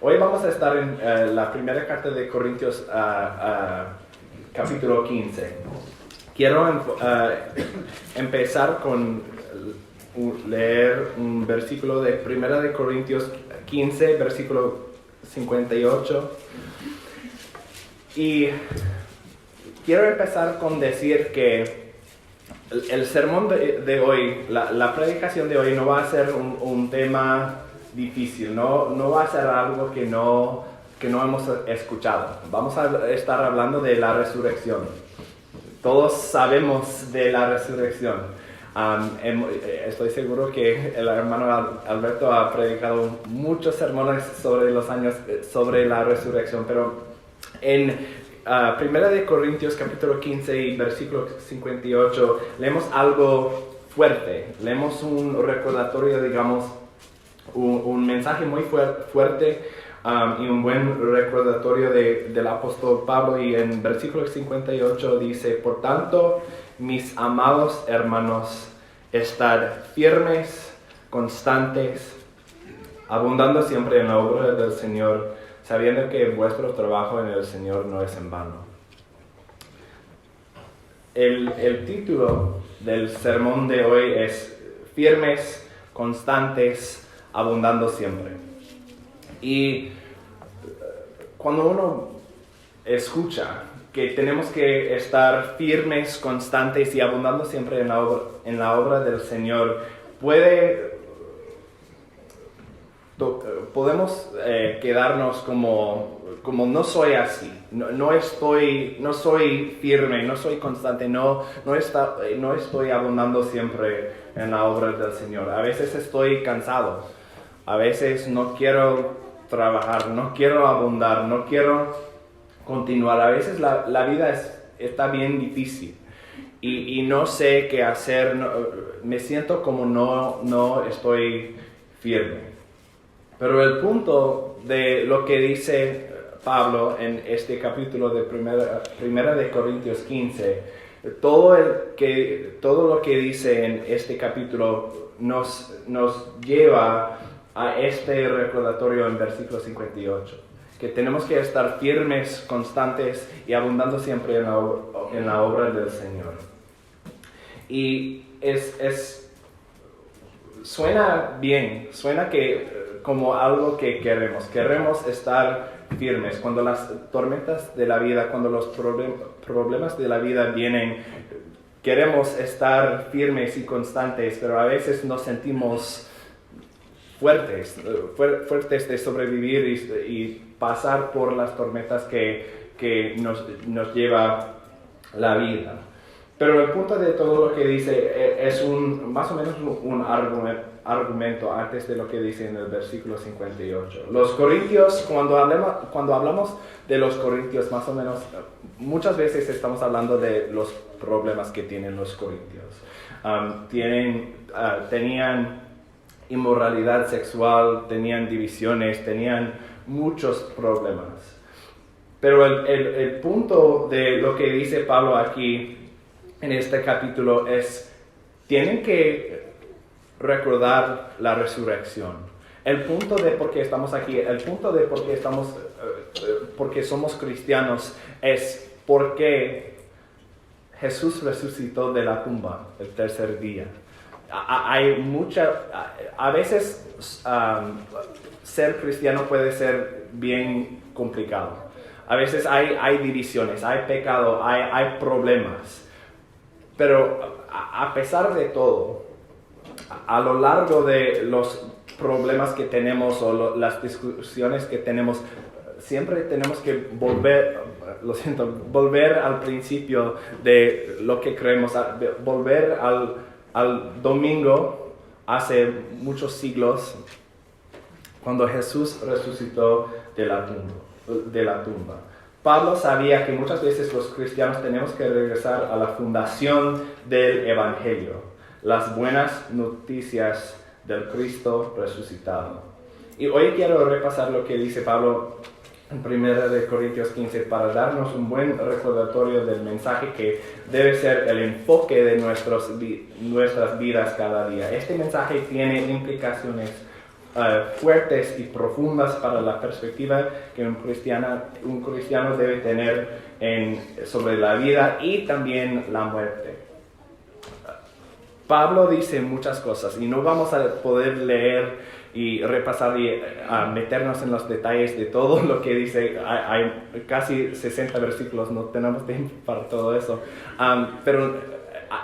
Hoy vamos a estar en la primera carta de Corintios, capítulo 15. Quiero empezar con leer un versículo de primera de Corintios 15, versículo 58. Y quiero empezar con decir que el sermón de hoy, la predicación de hoy no va a ser un tema difícil, no va a ser algo que no hemos escuchado. Vamos a estar hablando de la resurrección. Todos sabemos de la resurrección. Estoy seguro que el hermano Alberto ha predicado muchos sermones sobre los años sobre la resurrección, pero en Primera de Corintios capítulo 15 y versículo 58 leemos algo fuerte, leemos un recordatorio, digamos, un mensaje muy fuerte y un buen recordatorio del apóstol Pablo, y en versículo 58 dice: por tanto, mis amados hermanos, estad firmes, constantes, abundando siempre en la obra del Señor, sabiendo que vuestro trabajo en el Señor no es en vano. El título del sermón de hoy es firmes, constantes, abundando siempre. Y cuando uno escucha que tenemos que estar firmes, constantes y abundando siempre en la obra del Señor, podemos quedarnos como no soy así, no soy firme, no soy constante, no estoy abundando siempre en la obra del Señor. A veces estoy cansado, a veces no quiero trabajar, no quiero abundar, no quiero continuar. A veces la vida está bien difícil y no sé qué hacer, me siento como no estoy firme. Pero el punto de lo que dice Pablo en este capítulo de primera de Corintios 15, todo lo que dice en este capítulo nos lleva a este recordatorio en versículo 58, que tenemos que estar firmes, constantes y abundando siempre en la obra del Señor. Y suena bien, suena como algo que queremos estar firmes. Cuando las tormentas de la vida, cuando los problemas de la vida vienen, queremos estar firmes y constantes, pero a veces nos sentimos fuertes de sobrevivir y pasar por las tormentas que nos lleva la vida. Pero el punto de todo lo que dice es más o menos un argumento antes de lo que dice en el versículo 58. Los corintios, cuando hablamos de los corintios, más o menos, muchas veces estamos hablando de los problemas que tienen los corintios. Tenían inmoralidad sexual, tenían divisiones, tenían muchos problemas. Pero el punto de lo que dice Pablo aquí en este capítulo es: tienen que recordar la resurrección. El punto de por qué estamos aquí, el punto de por qué somos cristianos es porque Jesús resucitó de la tumba el tercer día. A veces ser cristiano puede ser bien complicado. A veces hay divisiones, hay pecado, hay problemas. Pero a pesar de todo, a lo largo de los problemas que tenemos o las discusiones que tenemos, siempre tenemos que volver al principio de lo que creemos, volver al domingo hace muchos siglos, cuando Jesús resucitó de la tumba. Pablo sabía que muchas veces los cristianos tenemos que regresar a la fundación del Evangelio, las buenas noticias del Cristo resucitado. Y hoy quiero repasar lo que dice Pablo en 1 de Corintios 15 para darnos un buen recordatorio del mensaje que debe ser el enfoque de nuestras vidas cada día. Este mensaje tiene implicaciones fuertes y profundas para la perspectiva que un cristiano debe tener sobre la vida y también la muerte. Pablo dice muchas cosas y no vamos a poder leer y repasar y meternos en los detalles de todo lo que dice. Hay casi 60 versículos, no tenemos tiempo para todo eso. Pero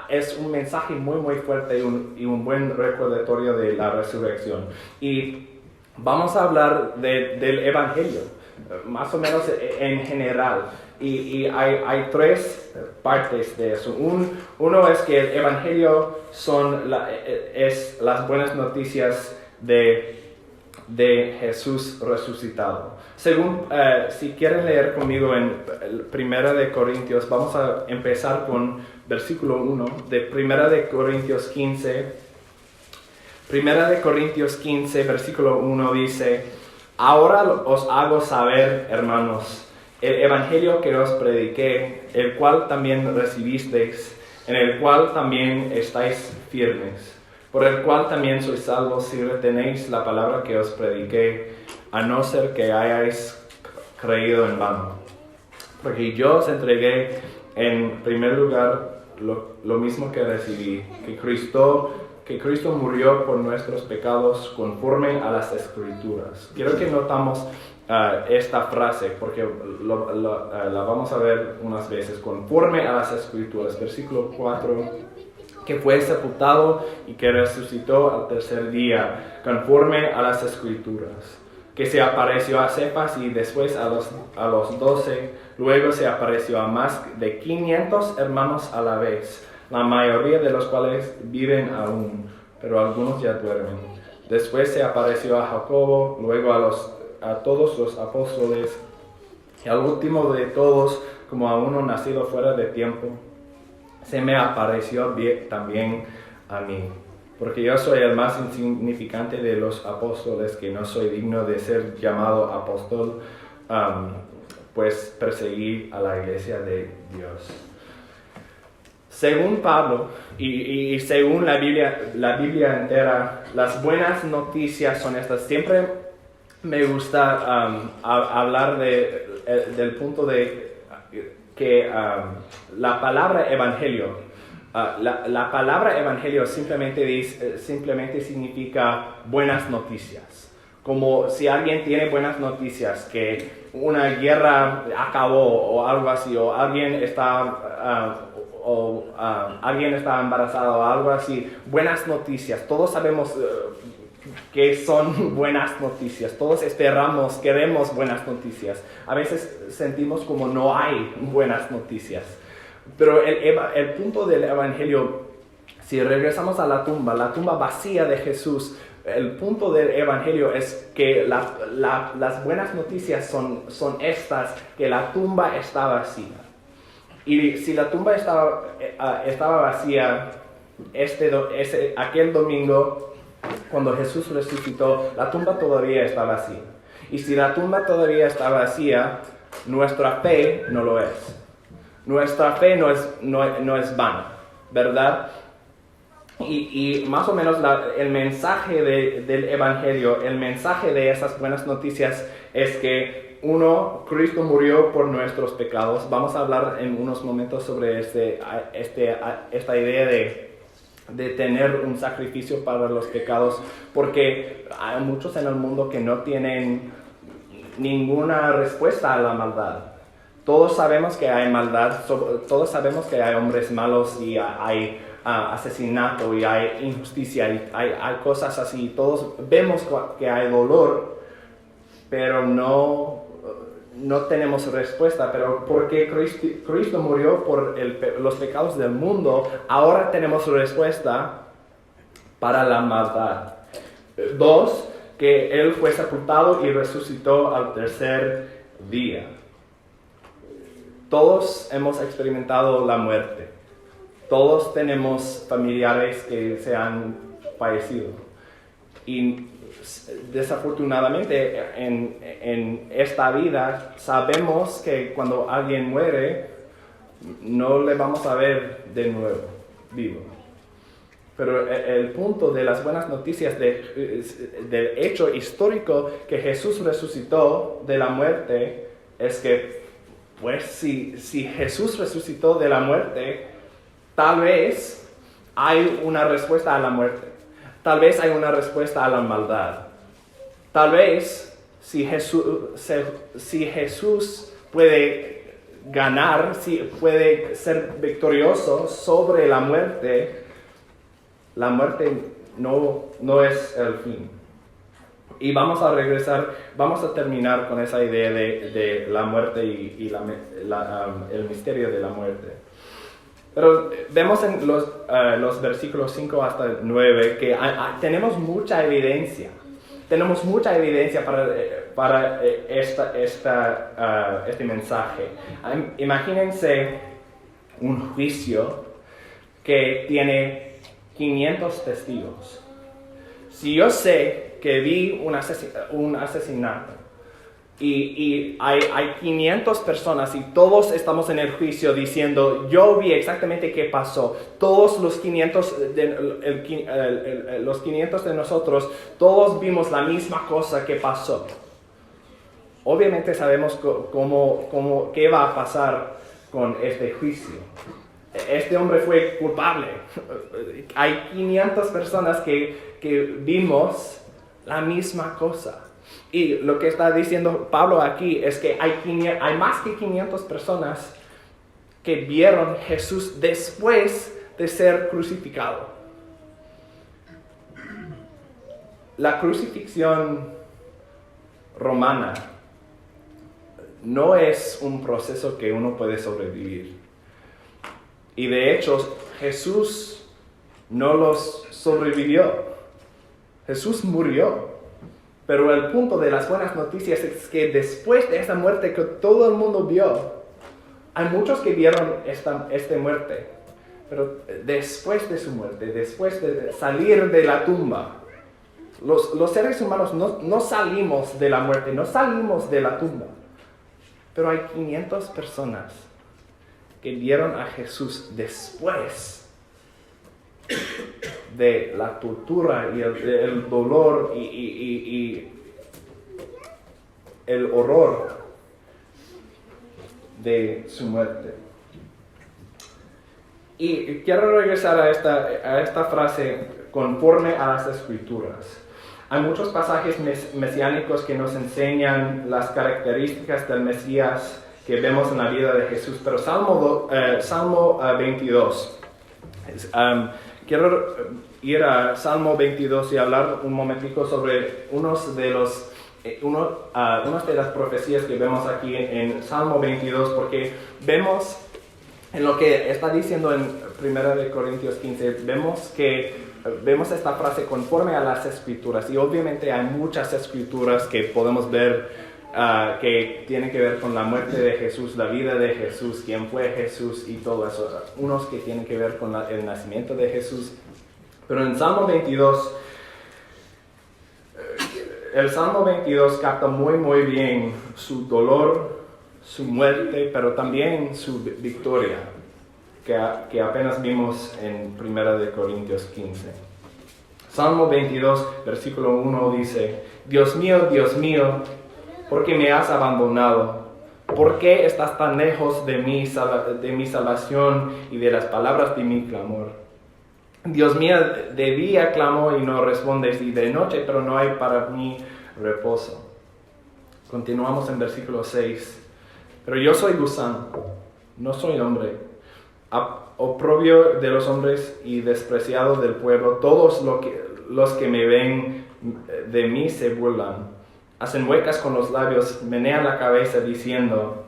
es un mensaje muy, muy fuerte y un buen recordatorio de la resurrección. Y vamos a hablar del Evangelio, más o menos en general. Y hay tres partes de eso. Uno es que el Evangelio es las buenas noticias de Jesús resucitado. Si quieren leer conmigo en 1 de Corintios, vamos a empezar con versículo 1 de 1 de Corintios 15. 1 de Corintios 15, versículo 1 dice: Ahora os hago saber, hermanos, el evangelio que os prediqué, el cual también recibisteis, en el cual también estáis firmes, por el cual también sois salvos si retenéis la palabra que os prediqué, a no ser que hayáis creído en vano. Porque yo os entregué en primer lugar lo mismo que recibí, que Cristo murió por nuestros pecados conforme a las Escrituras. Quiero que notamos esta frase, porque la vamos a ver unas veces, conforme a las Escrituras. Versículo 4. Que fue sepultado y que resucitó al tercer día, conforme a las Escrituras, que se apareció a Cefas y después a los 12, luego se apareció a más de 500 hermanos a la vez, la mayoría de los cuales viven aún, pero algunos ya duermen. Después se apareció a Jacobo, luego a todos los apóstoles, y al último de todos, como a uno nacido fuera de tiempo, se me apareció también a mí, porque yo soy el más insignificante de los apóstoles, que no soy digno de ser llamado apóstol, pues perseguí a la iglesia de Dios. Según Pablo y según la Biblia entera, las buenas noticias son estas. Siempre me gusta hablar del punto de que la palabra evangelio, la palabra evangelio simplemente significa buenas noticias. Como si alguien tiene buenas noticias, que una guerra acabó o algo así, o alguien está embarazado o algo así. Buenas noticias. Todos sabemos que son buenas noticias. Todos queremos buenas noticias. A veces sentimos como no hay buenas noticias. Pero el punto del evangelio, si regresamos a la tumba vacía de Jesús, el punto del evangelio es que las buenas noticias son estas, que la tumba está vacía. Y si la tumba estaba vacía aquel domingo, cuando Jesús resucitó, la tumba todavía está vacía. Y si la tumba todavía está vacía, nuestra fe no lo es. Nuestra fe no es vana, ¿verdad? Y más o menos el mensaje del Evangelio, el mensaje de esas buenas noticias es que Cristo murió por nuestros pecados. Vamos a hablar en unos momentos sobre esta idea de tener un sacrificio para los pecados, porque hay muchos en el mundo que no tienen ninguna respuesta a la maldad. Todos sabemos que hay maldad, todos sabemos que hay hombres malos y hay asesinato y hay injusticia y hay cosas así. Todos vemos que hay dolor, pero no tenemos respuesta. Pero porque Cristo murió por los pecados del mundo, ahora tenemos respuesta para la maldad. 2, que Él fue sepultado y resucitó al tercer día. Todos hemos experimentado la muerte. Todos tenemos familiares que se han fallecido. Y desafortunadamente en esta vida sabemos que cuando alguien muere no le vamos a ver de nuevo vivo. Pero el punto de las buenas noticias del hecho histórico que Jesús resucitó de la muerte es que, pues, si Jesús resucitó de la muerte, tal vez hay una respuesta a la muerte. Tal vez hay una respuesta a la maldad. Tal vez si Jesús puede ganar, si puede ser victorioso sobre la muerte no es el fin. Y vamos a regresar, vamos a terminar con esa idea de la muerte y el misterio de la muerte. Pero vemos en los versículos 5 hasta 9 que tenemos mucha evidencia. Tenemos mucha evidencia para este mensaje. Imagínense un juicio que tiene 500 testigos. Si yo sé que vi un asesinato y hay 500 personas y todos estamos en el juicio diciendo, yo vi exactamente qué pasó, todos los 500 de nosotros, todos vimos la misma cosa que pasó. Obviamente sabemos qué va a pasar con este juicio. Este hombre fue culpable. Hay 500 personas que vimos la misma cosa. Y lo que está diciendo Pablo aquí es que hay más que 500 personas que vieron a Jesús después de ser crucificado. La crucifixión romana no es un proceso que uno puede sobrevivir. Y de hecho, Jesús no los sobrevivió. Jesús murió. Pero el punto de las buenas noticias es que después de esta muerte que todo el mundo vio, hay muchos que vieron esta muerte. Pero después de su muerte, después de salir de la tumba, los seres humanos no salimos de la muerte, no salimos de la tumba. Pero hay 500 personas que vieron a Jesús después de la tortura y el dolor y el horror de su muerte. Y quiero regresar a esta frase, conforme a las Escrituras. Hay muchos pasajes mesiánicos que nos enseñan las características del Mesías que vemos en la vida de Jesús, pero Salmo 22. Quiero ir a Salmo 22 y hablar un momentico sobre unas de las profecías que vemos aquí en Salmo 22, porque vemos en lo que está diciendo en 1 Corintios 15, vemos esta frase conforme a las Escrituras, y obviamente hay muchas Escrituras que podemos ver que tienen que ver con la muerte de Jesús, la vida de Jesús, quién fue Jesús y todo eso. Unos que tienen que ver con el nacimiento de Jesús. Pero en Salmo 22, el Salmo 22 capta muy bien su dolor, su muerte, pero también su victoria, que apenas vimos en 1 Corintios 15. Salmo 22, versículo 1 dice, Dios mío, ¿por qué me has abandonado? ¿Por qué estás tan lejos de mi salvación y de las palabras de mi clamor? Dios mío, de día clamo y no respondes, y de noche, pero no hay para mí reposo. Continuamos en versículo 6. Pero yo soy gusano, no soy hombre, oprobio de los hombres y despreciado del pueblo. Todos los que me ven de mí se burlan. Hacen muecas con los labios, menean la cabeza diciendo,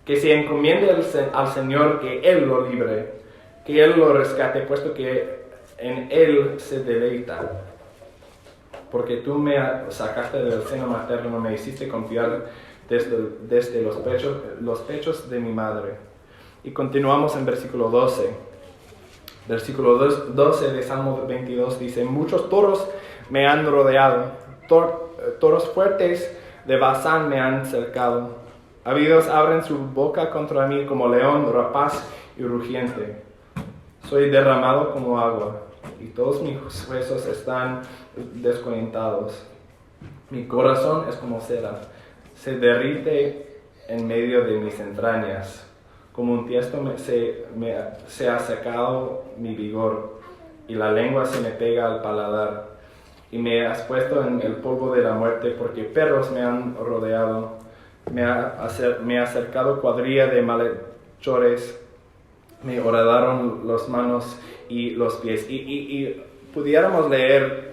que se encomiende al Señor, que Él lo libre, que Él lo rescate, puesto que en Él se deleita. Porque tú me sacaste del seno materno, me hiciste confiar desde los pechos de mi madre. Y continuamos en versículo 12. Versículo 12 de Salmo 22 dice, muchos toros me han rodeado, toros fuertes de Basán me han cercado. Ávidos abren su boca contra mí como león rapaz y rugiente. Soy derramado como agua, y todos mis huesos están desconectados. Mi corazón es como cera, se derrite en medio de mis entrañas. Como un tiesto se ha secado mi vigor, y la lengua se me pega al paladar. Y me has puesto en el polvo de la muerte, porque perros me han rodeado. Me ha acercado cuadrilla de malhechores, me horadaron las manos y los pies. Y pudiéramos leer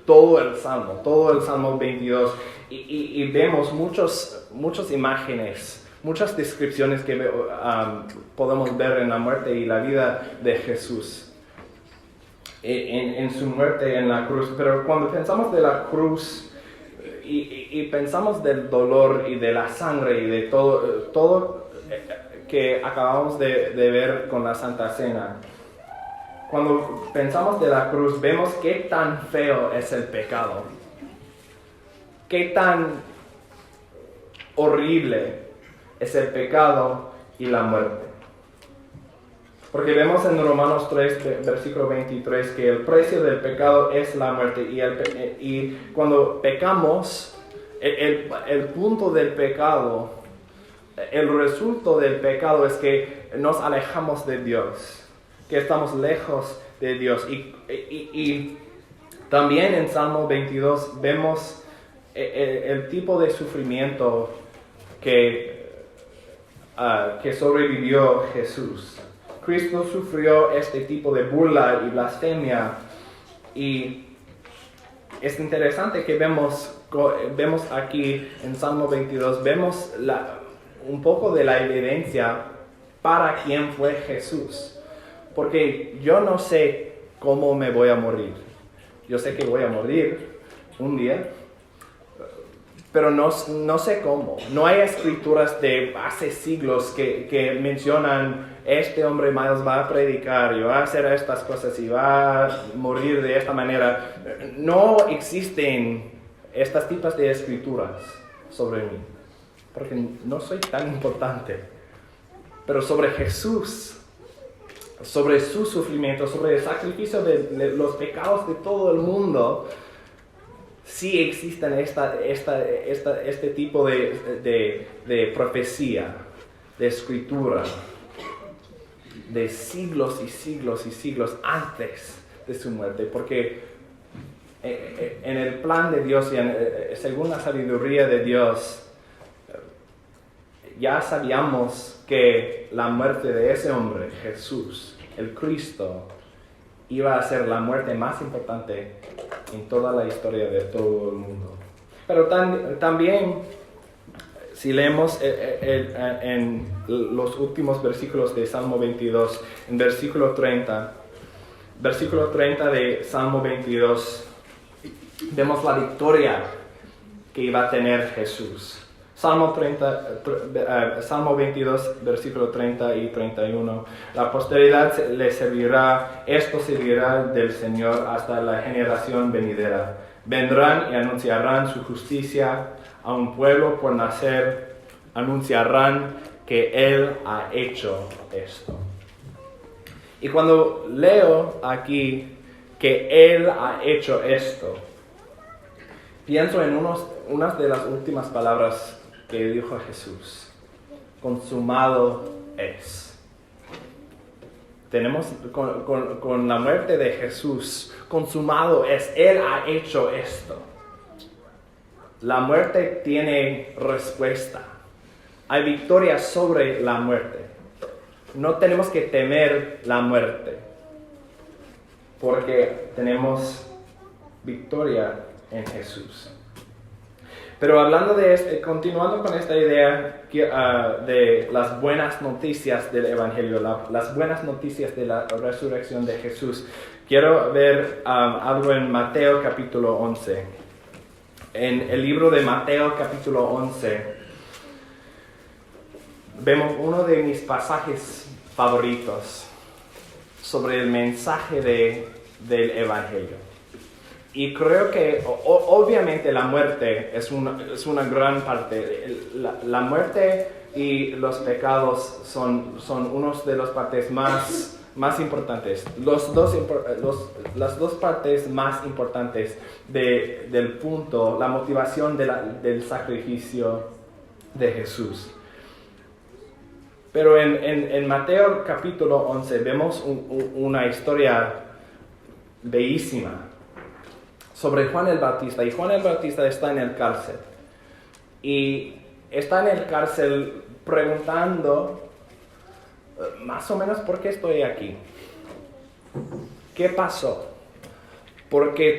todo el Salmo 22, y vemos muchas imágenes, muchas descripciones que podemos ver en la muerte y la vida de Jesús, en su muerte en la cruz. Pero cuando pensamos de la cruz y pensamos del dolor y de la sangre y de todo que acabamos de ver con la Santa Cena, cuando pensamos de la cruz, vemos qué tan feo es el pecado, qué tan horrible es el pecado y la muerte. Porque vemos en Romanos 3, versículo 23, que el precio del pecado es la muerte. Y cuando pecamos, el punto del pecado, el resultado del pecado es que nos alejamos de Dios, que estamos lejos de Dios. Y también en Salmo 22 vemos el tipo de sufrimiento que sobrevivió Jesús. Cristo sufrió este tipo de burla y blasfemia, y es interesante que vemos aquí en Salmo 22, vemos un poco de la evidencia para quién fue Jesús. Porque yo no sé cómo me voy a morir. Yo sé que voy a morir un día, pero no sé cómo. No hay escrituras de hace siglos que mencionan: este hombre Miles va a predicar y va a hacer estas cosas y va a morir de esta manera. No existen estas tipos de escrituras sobre mí, porque no soy tan importante. Pero sobre Jesús, sobre su sufrimiento, sobre el sacrificio de los pecados de todo el mundo, sí existen este tipo de profecía, de escritura, de siglos y siglos y siglos antes de su muerte. Porque en el plan de Dios y según la sabiduría de Dios, ya sabíamos que la muerte de ese hombre, Jesús, el Cristo, iba a ser la muerte más importante en toda la historia de todo el mundo. Pero también, si leemos en los últimos versículos de Salmo 22, en versículo 30 de Salmo 22, vemos la victoria que iba a tener Jesús. Salmo 22, versículo 30 y 31. La posteridad le servirá, esto servirá del Señor hasta la generación venidera. Vendrán y anunciarán su justicia a un pueblo por nacer, anunciarán que Él ha hecho esto. Y cuando leo aquí que Él ha hecho esto, pienso en unas de las últimas palabras que dijo Jesús: consumado es. Tenemos con la muerte de Jesús, consumado es. Él ha hecho esto. La muerte tiene respuesta. Hay victoria sobre la muerte. No tenemos que temer la muerte, porque tenemos victoria en Jesús. Pero hablando continuando con esta idea de las buenas noticias del Evangelio, las buenas noticias de la resurrección de Jesús, quiero ver algo en Mateo capítulo 11. En el libro de Mateo capítulo 11, vemos uno de mis pasajes favoritos sobre el mensaje del Evangelio. Y creo que obviamente la muerte es una gran parte. La muerte y los pecados son unos de las partes más más importantes, las dos partes más importantes del punto, la motivación del sacrificio de Jesús. Pero en Mateo capítulo 11 vemos una historia bellísima sobre Juan el Bautista. Y Juan el Bautista está en el cárcel. Y está en el cárcel preguntando más o menos por qué estoy aquí. ¿Qué pasó? Porque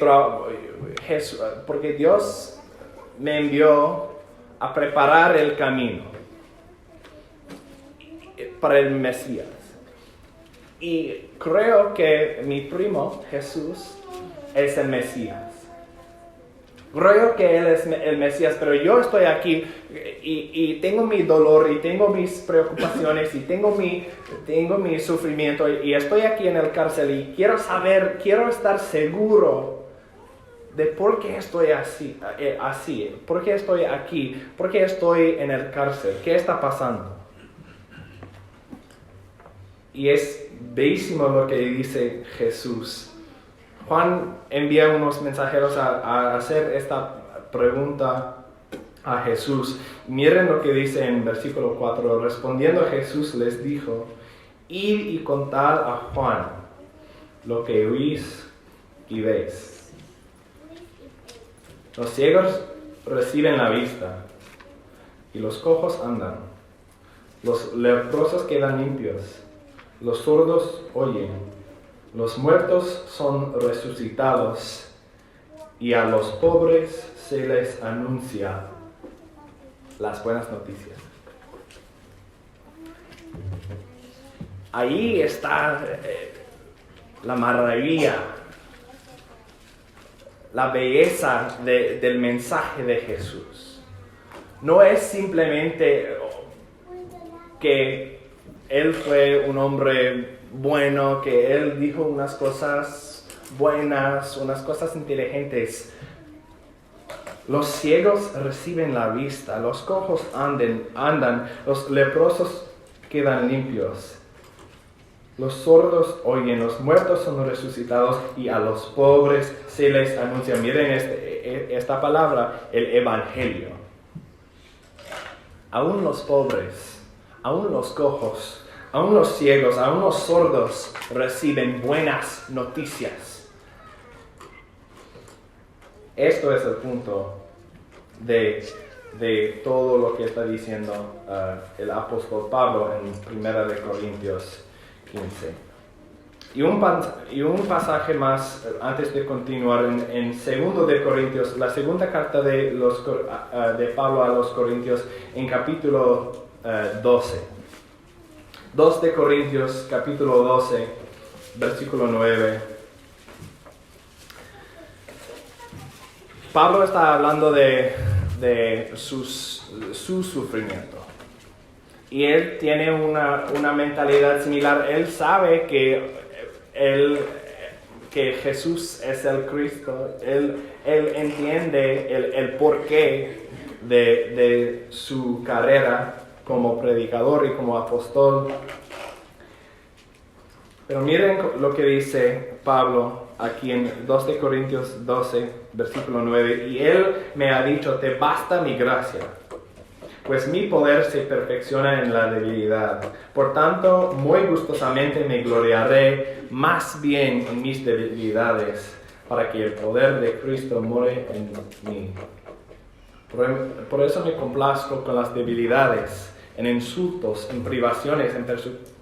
Dios me envió a preparar el camino para el Mesías. Y creo que mi primo Jesús es el Mesías. Creo que Él es el Mesías, pero yo estoy aquí y tengo mi dolor y tengo mis preocupaciones y tengo mi sufrimiento y estoy aquí en el cárcel y quiero estar seguro de por qué estoy así, por qué estoy aquí, por qué estoy en el cárcel, qué está pasando. Y es bellísimo lo que dice Jesús. Juan envía unos mensajeros a hacer esta pregunta a Jesús. Miren lo que dice en versículo 4. Respondiendo Jesús les dijo, id y contad a Juan lo que oís y veis. Los ciegos reciben la vista y los cojos andan. Los leprosos quedan limpios. Los sordos oyen, los muertos son resucitados y a los pobres se les anuncia las buenas noticias. Ahí está la maravilla, la belleza del mensaje de Jesús. No es simplemente que Él fue un hombre bueno, que Él dijo unas cosas buenas, unas cosas inteligentes. Los ciegos reciben la vista, los cojos andan, los leprosos quedan limpios. Los sordos oyen, los muertos son resucitados y a los pobres se les anuncia. Miren esta palabra, el evangelio. Aún los pobres, aún los cojos, aún los ciegos, aún los sordos reciben buenas noticias. Esto es el punto de todo lo que está diciendo el apóstol Pablo en 1 Corintios 15. Y un pasaje más antes de continuar en 2 de Corintios, la segunda carta de Pablo a los Corintios en capítulo 12. 2 de Corintios, capítulo 12, versículo 9. Pablo está hablando de su sufrimiento. Y él tiene una mentalidad similar. Él sabe que Jesús es el Cristo. Él entiende el porqué de su carrera como predicador y como apóstol. Pero miren lo que dice Pablo aquí en 2 de Corintios 12, versículo 9. Y Él me ha dicho, te basta mi gracia, pues mi poder se perfecciona en la debilidad. Por tanto, muy gustosamente me gloriaré más bien en mis debilidades, para que el poder de Cristo more en mí. Por eso me complazco con las debilidades, en insultos, en privaciones, en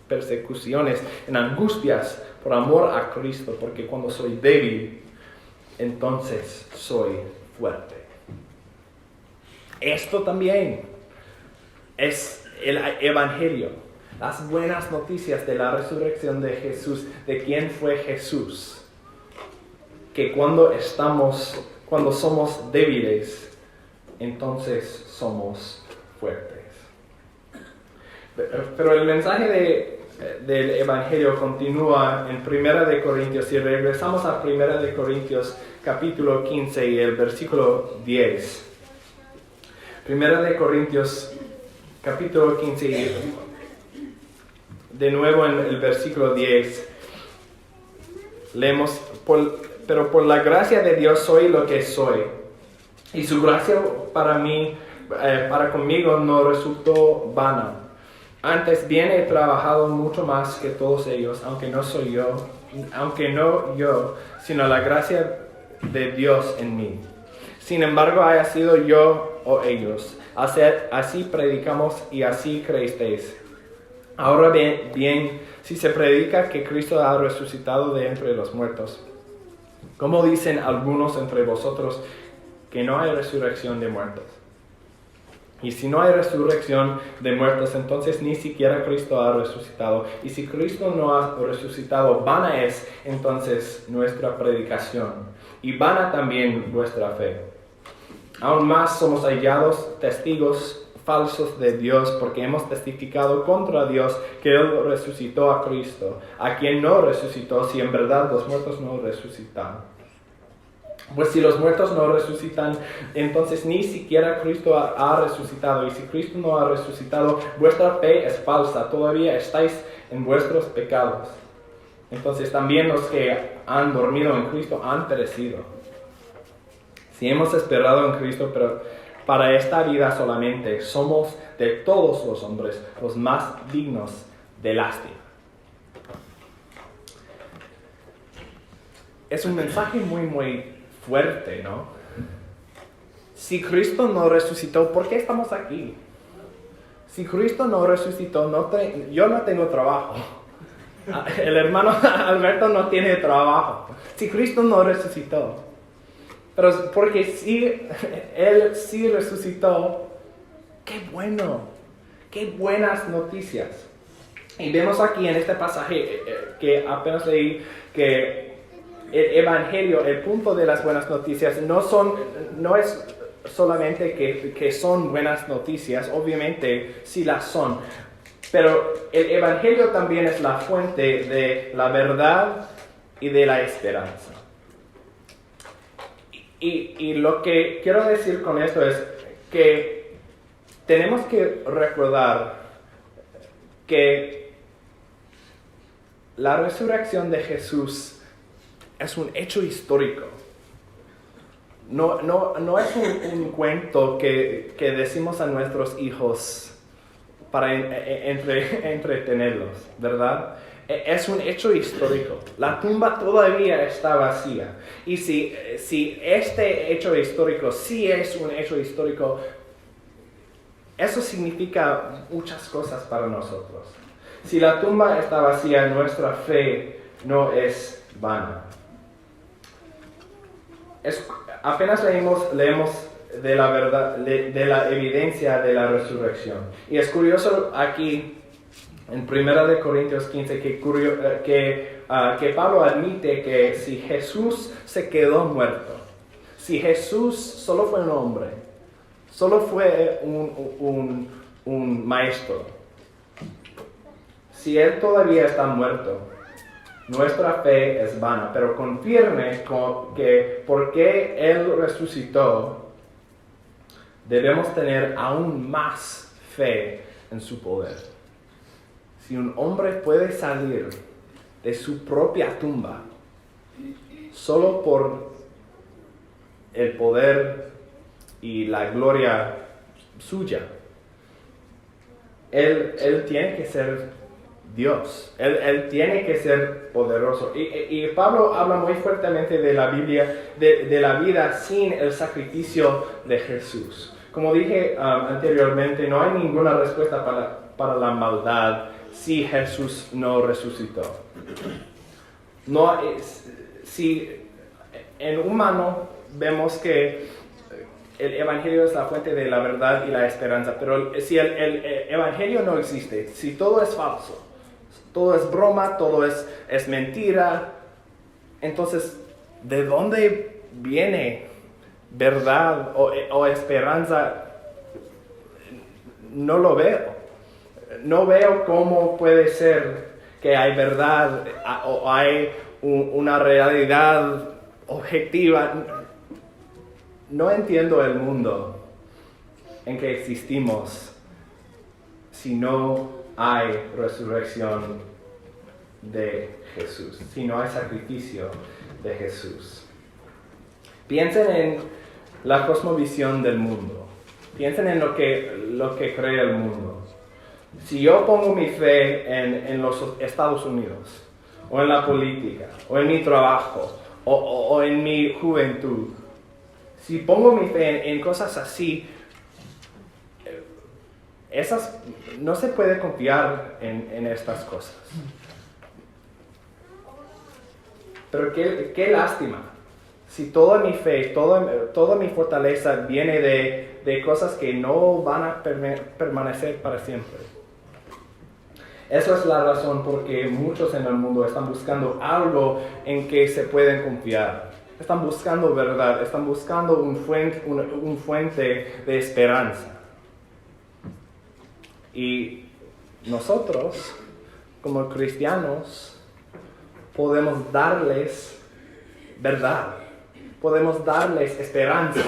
persecuciones, en angustias, por amor a Cristo, porque cuando soy débil, entonces soy fuerte. Esto también es el Evangelio, las buenas noticias de la resurrección de Jesús, de quién fue Jesús, que cuando somos débiles, entonces somos fuertes. Pero el mensaje del Evangelio continúa en 1 de Corintios. Si regresamos a 1 de Corintios capítulo 15 y el versículo 10. 1 de Corintios capítulo 15, de nuevo en el versículo 10, leemos, pero por la gracia de Dios soy lo que soy. Y su gracia para conmigo no resultó vana. Antes bien he trabajado mucho más que todos ellos, aunque no yo, sino la gracia de Dios en mí. Sin embargo, haya sido yo o ellos, así predicamos y así creísteis. Ahora bien, si se predica que Cristo ha resucitado de entre los muertos, ¿cómo dicen algunos entre vosotros que no hay resurrección de muertos? Y si no hay resurrección de muertos, entonces ni siquiera Cristo ha resucitado. Y si Cristo no ha resucitado, vana es entonces nuestra predicación, y vana también vuestra fe. Aún más somos hallados testigos falsos de Dios, porque hemos testificado contra Dios que Él resucitó a Cristo, a quien no resucitó, si en verdad los muertos no resucitan. Pues si los muertos no resucitan, entonces ni siquiera Cristo ha resucitado. Y si Cristo no ha resucitado, vuestra fe es falsa, todavía estáis en vuestros pecados. Entonces también los que han dormido en Cristo han perecido. Si hemos esperado en Cristo, pero para esta vida solamente, somos de todos los hombres los más dignos de lástima. Es un mensaje muy fuerte, ¿no? Si Cristo no resucitó, ¿por qué estamos aquí? Si Cristo no resucitó, yo no tengo trabajo. El hermano Alberto no tiene trabajo. Si Cristo no resucitó. Pero porque si Él sí resucitó, qué bueno, qué buenas noticias. Y vemos aquí en este pasaje que apenas leí que el evangelio, el punto de las buenas noticias, no es solamente que son buenas noticias, obviamente sí las son, pero el evangelio también es la fuente de la verdad y de la esperanza. Y lo que quiero decir con esto es que tenemos que recordar que la resurrección de Jesús es un hecho histórico. No es un cuento que decimos a nuestros hijos para entretenerlos, ¿verdad? Es un hecho histórico. La tumba todavía está vacía. Y si este hecho histórico sí es un hecho histórico, eso significa muchas cosas para nosotros. Si la tumba está vacía, nuestra fe no es vana. Apenas leemos de la verdad, de la evidencia de la resurrección. Y es curioso aquí, en 1 Corintios 15, que Pablo admite que si Jesús se quedó muerto, si Jesús solo fue un hombre, solo fue un maestro, si Él todavía está muerto, nuestra fe es vana, pero confirme que porque Él resucitó, debemos tener aún más fe en su poder. Si un hombre puede salir de su propia tumba solo por el poder y la gloria suya, Él tiene que ser Dios. Él tiene que ser poderoso. Y Pablo habla muy fuertemente de la Biblia, de la vida sin el sacrificio de Jesús. Como dije anteriormente, no hay ninguna respuesta para la maldad si Jesús no resucitó. Si en humano vemos que el evangelio es la fuente de la verdad y la esperanza, pero si el evangelio no existe, si todo es falso, todo es broma, todo es mentira, entonces, ¿de dónde viene verdad o esperanza? No lo veo. No veo cómo puede ser que hay verdad o hay una realidad objetiva. No entiendo el mundo en que existimos si no hay resurrección de Jesús, si no hay sacrificio de Jesús. Piensen en la cosmovisión del mundo. Piensen en lo que cree el mundo. Si yo pongo mi fe en los Estados Unidos, o en la política, o en mi trabajo, o en mi juventud, si pongo mi fe en cosas así, no se puede confiar en estas cosas. Pero qué lástima, si toda mi fe, toda mi fortaleza viene de cosas que no van a permanecer para siempre. Esa es la razón por que muchos en el mundo están buscando algo en que se pueden confiar. Están buscando verdad, están buscando un fuente de esperanza. Y nosotros, como cristianos, podemos darles verdad, podemos darles esperanza,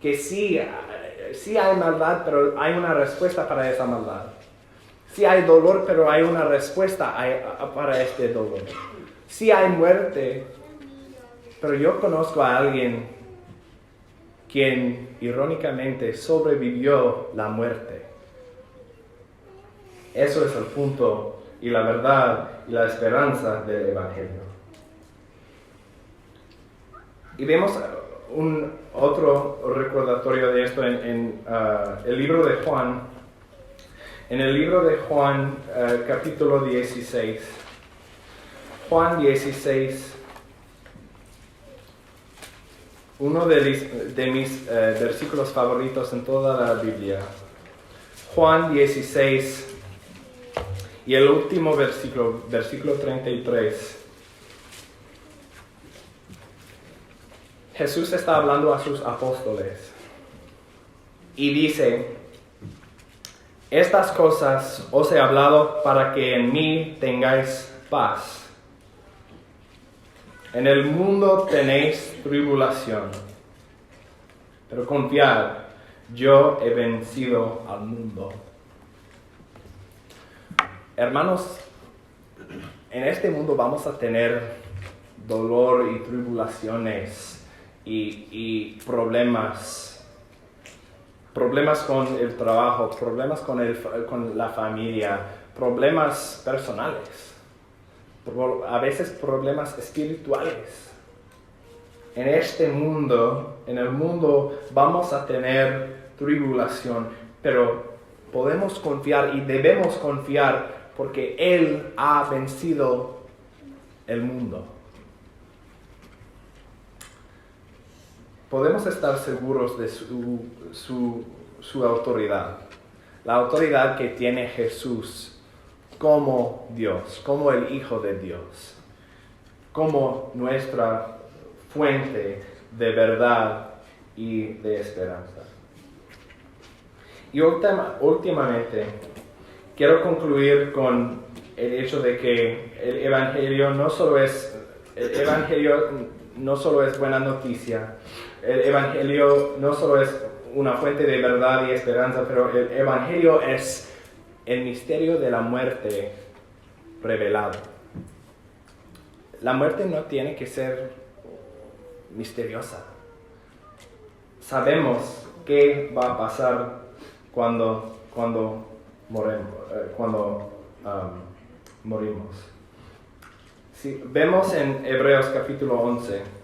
que sí hay maldad, pero hay una respuesta para esa maldad. Sí hay dolor, pero hay una respuesta para este dolor. Sí hay muerte, pero yo conozco a alguien quien irónicamente sobrevivió la muerte. Eso es el punto y la verdad y la esperanza del Evangelio. Y vemos otro recordatorio de esto en el libro de Juan. En el libro de Juan, capítulo 16. Juan 16, uno de mis versículos favoritos en toda la Biblia. Juan 16, y el último versículo 33. Jesús está hablando a sus apóstoles y dice: estas cosas os he hablado para que en mí tengáis paz. En el mundo tenéis tribulación, pero confiad, yo he vencido al mundo. Hermanos, en este mundo vamos a tener dolor y tribulaciones y problemas con el trabajo, problemas con la familia, problemas personales, a veces problemas espirituales. En este mundo, en el mundo vamos a tener tribulación, pero podemos confiar y debemos confiar porque Él ha vencido el mundo. Podemos estar seguros de su autoridad, la autoridad que tiene Jesús como Dios, como el Hijo de Dios, como nuestra fuente de verdad y de esperanza. Y últimamente quiero concluir con el hecho de que el Evangelio no solo es buena noticia. El Evangelio no solo es una fuente de verdad y esperanza, pero el Evangelio es el misterio de la muerte revelado. La muerte no tiene que ser misteriosa. Sabemos qué va a pasar cuando morimos. Si vemos en Hebreos capítulo 11.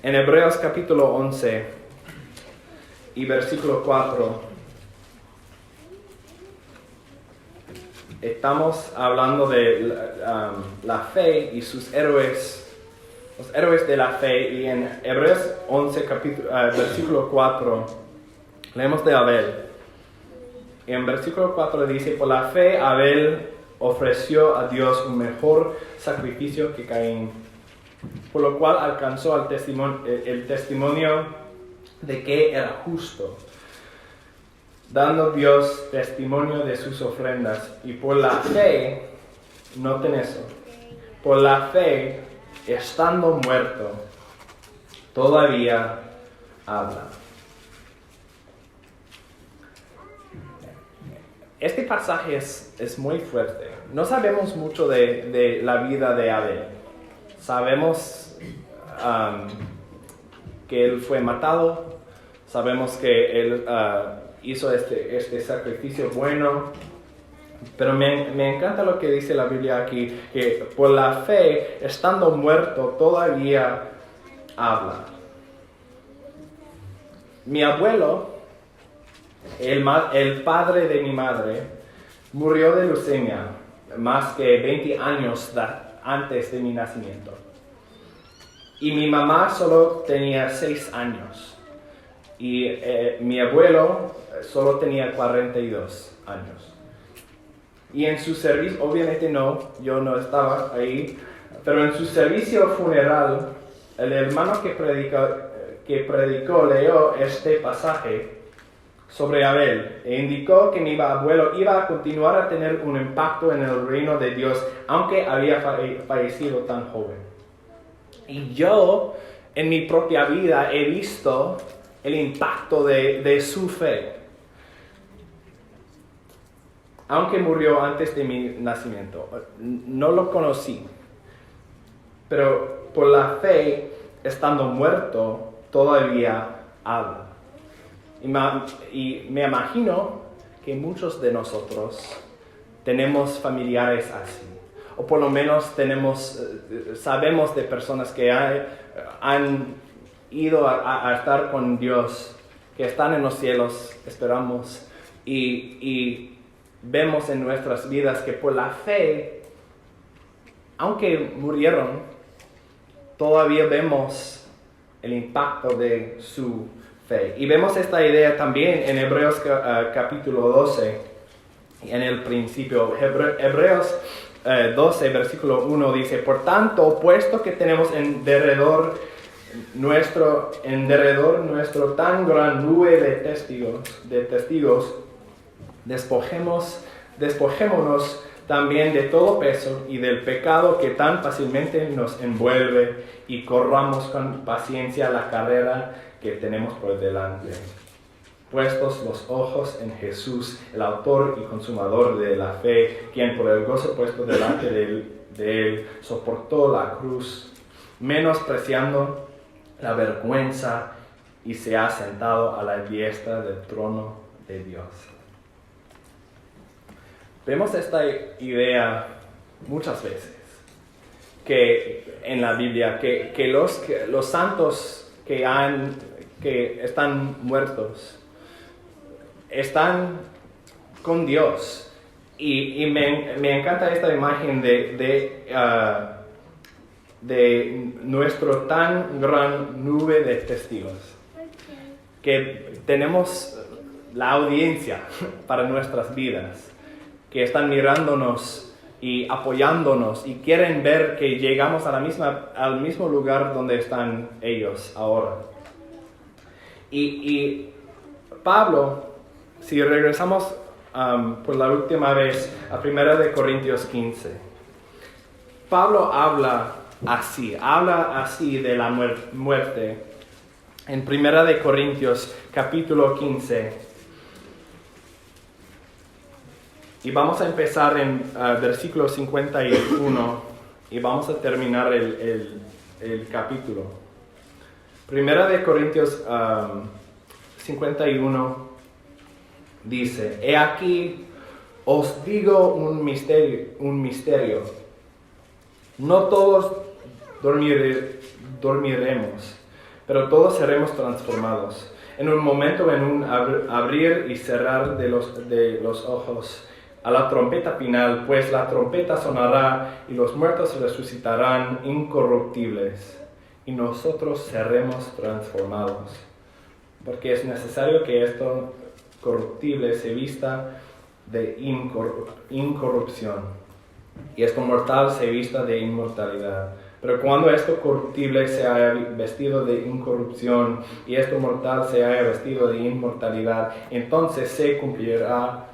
En Hebreos capítulo 11 y versículo 4, estamos hablando de la fe y sus héroes, los héroes de la fe. Y en Hebreos 11, versículo 4, leemos de Abel. Y en versículo 4 dice: por la fe Abel ofreció a Dios un mejor sacrificio que Caín, por lo cual alcanzó el testimonio de que era justo, dando Dios testimonio de sus ofrendas. Y por la fe, noten eso, por la fe, estando muerto, todavía habla. este pasaje es muy fuerte. No sabemos mucho de la vida de Abel. Sabemos que él fue matado. Sabemos que él hizo este sacrificio bueno. Pero me encanta lo que dice la Biblia aquí, que por la fe, estando muerto, todavía habla. Mi abuelo, el padre de mi madre, murió de leucemia más que 20 años antes de mi nacimiento. Y mi mamá solo tenía 6 años. Y mi abuelo solo tenía 42 años. Y en su servicio, obviamente yo no estaba ahí, pero en su servicio funeral, el hermano que predicó leyó este pasaje sobre Abel e indicó que mi abuelo iba a continuar a tener un impacto en el reino de Dios, aunque había fallecido tan joven. Y yo, en mi propia vida, he visto el impacto de su fe. Aunque murió antes de mi nacimiento, no lo conocí, pero por la fe, estando muerto, todavía habla. Y me imagino que muchos de nosotros tenemos familiares así, o por lo menos sabemos de personas que han ido a estar con Dios, que están en los cielos, esperamos, y vemos en nuestras vidas que por la fe, aunque murieron, todavía vemos el impacto de su fe. Y vemos esta idea también en Hebreos capítulo 12, en el principio. Hebreos 12, versículo 1 dice: por tanto, puesto que tenemos en derredor nuestro tan gran nube de testigos, despojémonos también de todo peso y del pecado que tan fácilmente nos envuelve, y corramos con paciencia la carrera que tenemos por delante, puestos los ojos en Jesús, el autor y consumador de la fe, quien por el gozo puesto delante de él soportó la cruz, menospreciando la vergüenza, y se ha sentado a la diestra del trono de Dios. Vemos esta idea muchas veces que en la Biblia, que los santos que están muertos están con Dios. Y me encanta esta imagen de nuestro tan gran nube de testigos, que tenemos la audiencia para nuestras vidas, que están mirándonos y apoyándonos y quieren ver que llegamos al mismo lugar donde están ellos ahora. Y Pablo, si regresamos por la última vez a 1 Corintios 15, Pablo habla así de la muerte en 1 Corintios capítulo 15. Y vamos a empezar en versículo 51 y vamos a terminar el capítulo. 1 Corintios 51 dice: he aquí os digo un misterio. No todos dormiremos, pero todos seremos transformados. En un momento, en un abrir y cerrar de los ojos, a la trompeta final, pues la trompeta sonará y los muertos resucitarán incorruptibles, y nosotros seremos transformados. Porque es necesario que esto corruptible se vista de incorrupción, y esto mortal se vista de inmortalidad. Pero cuando esto corruptible se haya vestido de incorrupción y esto mortal se haya vestido de inmortalidad, entonces se cumplirá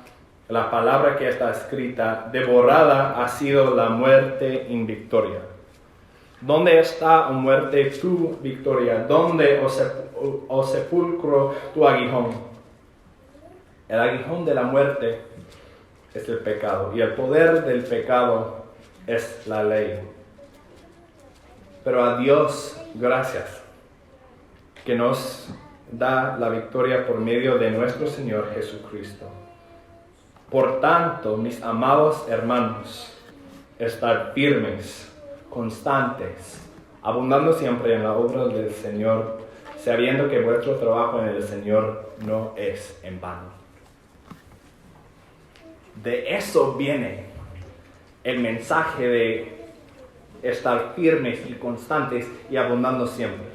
la palabra que está escrita: devorada ha sido la muerte en victoria. ¿Dónde está, oh muerte, tu victoria? ¿Dónde, oh sepulcro, tu aguijón? El aguijón de la muerte es el pecado, y el poder del pecado es la ley. Pero a Dios gracias, que nos da la victoria por medio de nuestro Señor Jesucristo. Por tanto, mis amados hermanos, estar firmes, constantes, abundando siempre en la obra del Señor, sabiendo que vuestro trabajo en el Señor no es en vano. De eso viene el mensaje de estar firmes y constantes y abundando siempre.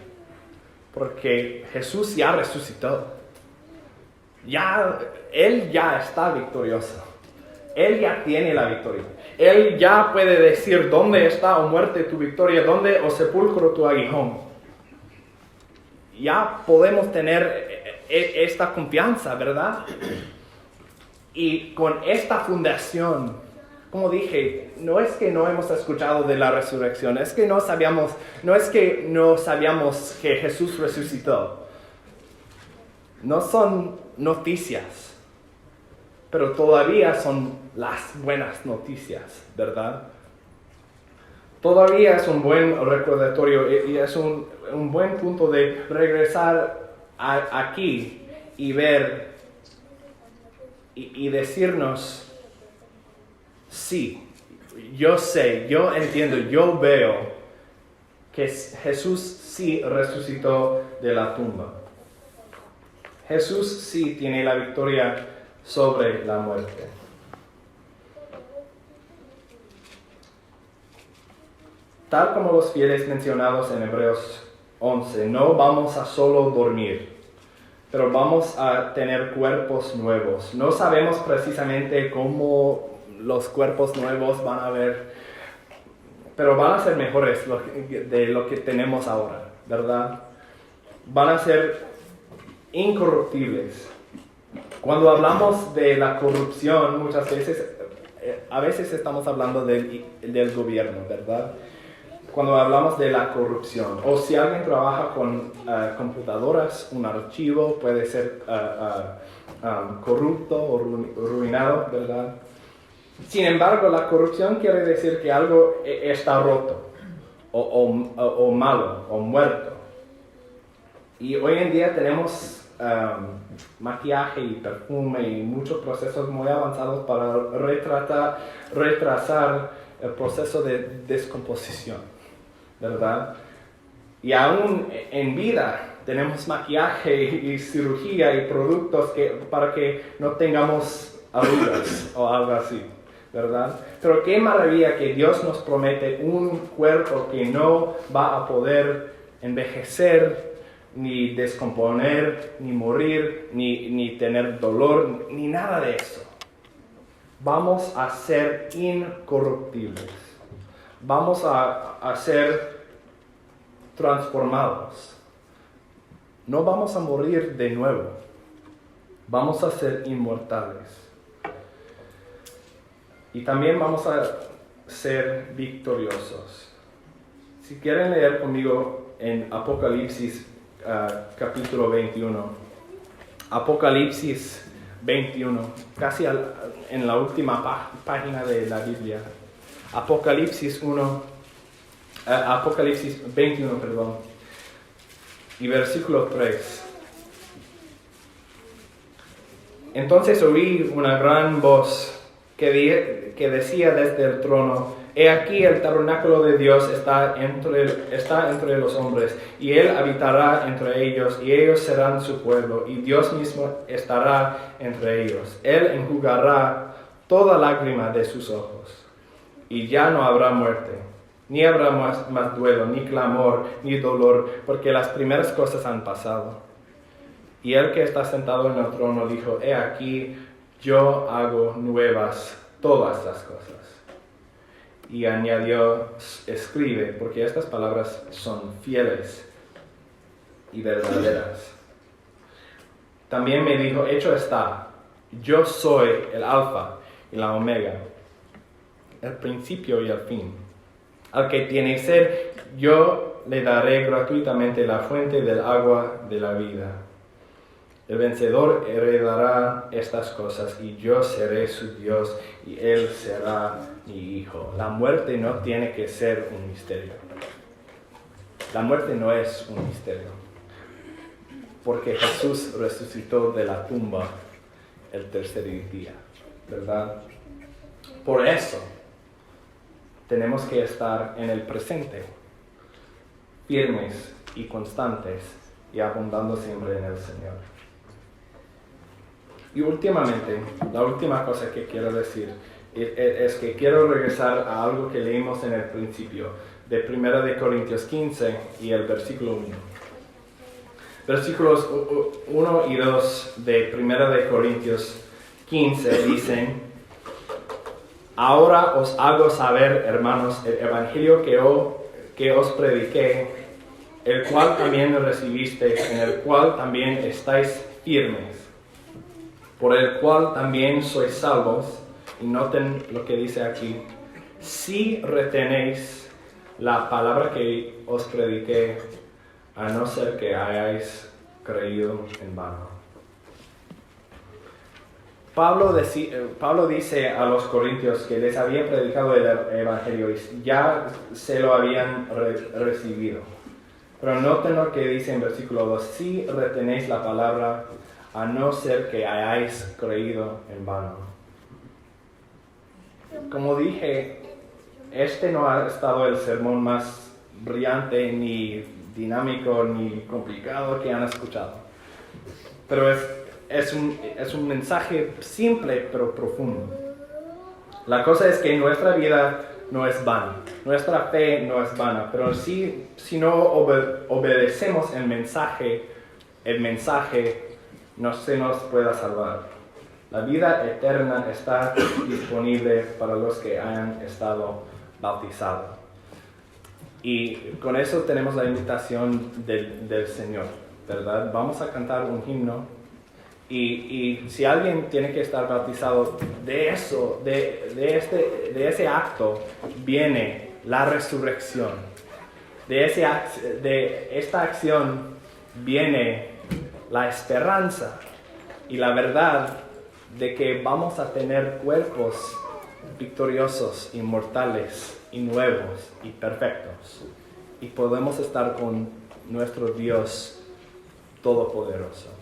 Porque Jesús ya resucitó. Él ya está victorioso. Él ya tiene la victoria. Él ya puede decir dónde está, o muerte, tu victoria, dónde, o sepulcro, tu aguijón. Ya podemos tener esta confianza, ¿verdad? Y con esta fundación, como dije, no es que no hemos escuchado de la resurrección, no es que no sabíamos que Jesús resucitó. No son noticias, pero todavía son las buenas noticias, ¿verdad? Todavía es un buen recordatorio y es un buen punto de regresar aquí y ver y decirnos, sí, yo sé, yo entiendo, yo veo que Jesús sí resucitó de la tumba. Jesús sí tiene la victoria sobre la muerte. Tal como los fieles mencionados en Hebreos 11, no vamos a solo dormir, pero vamos a tener cuerpos nuevos. No sabemos precisamente cómo los cuerpos nuevos van a ver, pero van a ser mejores de lo que tenemos ahora, ¿verdad? Van a ser incorruptibles. Cuando hablamos de la corrupción, muchas veces, a veces estamos hablando del gobierno, ¿verdad? Cuando hablamos de la corrupción, o si alguien trabaja con computadoras, un archivo puede ser corrupto o arruinado, ¿verdad? Sin embargo, la corrupción quiere decir que algo está roto, o malo, o muerto. Y hoy en día tenemos maquillaje y perfume y muchos procesos muy avanzados para retrasar el proceso de descomposición, ¿verdad? Y aún en vida tenemos maquillaje y cirugía y productos para que no tengamos arrugas o algo así, ¿verdad? Pero qué maravilla que Dios nos promete un cuerpo que no va a poder envejecer, ni descomponer, ni morir, ni tener dolor, ni nada de eso. Vamos a ser incorruptibles. Vamos a ser transformados. No vamos a morir de nuevo. Vamos a ser inmortales. Y también vamos a ser victoriosos. Si quieren leer conmigo en Apocalipsis capítulo 21. Apocalipsis 21, casi en la última página de la Biblia. Apocalipsis 21, y versículo 3. Entonces oí una gran voz que decía desde el trono: He aquí el tabernáculo de Dios está entre los hombres, y Él habitará entre ellos, y ellos serán su pueblo, y Dios mismo estará entre ellos. Él enjugará toda lágrima de sus ojos, y ya no habrá muerte, ni habrá más duelo, ni clamor, ni dolor, porque las primeras cosas han pasado. Y el que está sentado en el trono dijo: He aquí, yo hago nuevas todas las cosas. Y añadió: escribe, porque estas palabras son fieles y verdaderas. También me dijo: hecho está, yo soy el Alfa y la Omega, el principio y el fin. Al que tiene sed, yo le daré gratuitamente la fuente del agua de la vida. El vencedor heredará estas cosas y yo seré su Dios y él será mi hijo. La muerte no tiene que ser un misterio. La muerte no es un misterio. Porque Jesús resucitó de la tumba el tercer día, ¿verdad? Por eso tenemos que estar en el presente, firmes y constantes y abundando siempre en el Señor. Y últimamente, la última cosa que quiero decir es que quiero regresar a algo que leímos en el principio, de 1 de Corintios 15 y el versículo 1. Versículos 1 y 2 de 1 de Corintios 15 dicen: Ahora os hago saber, hermanos, el evangelio que os prediqué, el cual también recibisteis, en el cual también estáis firmes, por el cual también sois salvos. Y noten lo que dice aquí: si retenéis la palabra que os prediqué, a no ser que hayáis creído en vano. Pablo dice a los corintios que les había predicado el evangelio y ya se lo habían recibido. Pero noten lo que dice en versículo 2: si retenéis la palabra, a no ser que hayáis creído en vano. Como dije, este no ha estado el sermón más brillante, ni dinámico, ni complicado que han escuchado. Pero es un mensaje simple pero profundo. La cosa es que nuestra vida no es vana, nuestra fe no es vana, pero si no obedecemos el mensaje no se nos pueda salvar. La vida eterna está disponible para los que hayan estado bautizados. Y con eso tenemos la invitación del Señor, ¿verdad? Vamos a cantar un himno. Y si alguien tiene que estar bautizado, de ese acto viene la resurrección. De esta acción viene la esperanza y la verdad de que vamos a tener cuerpos victoriosos, inmortales y nuevos y perfectos. Y podemos estar con nuestro Dios Todopoderoso.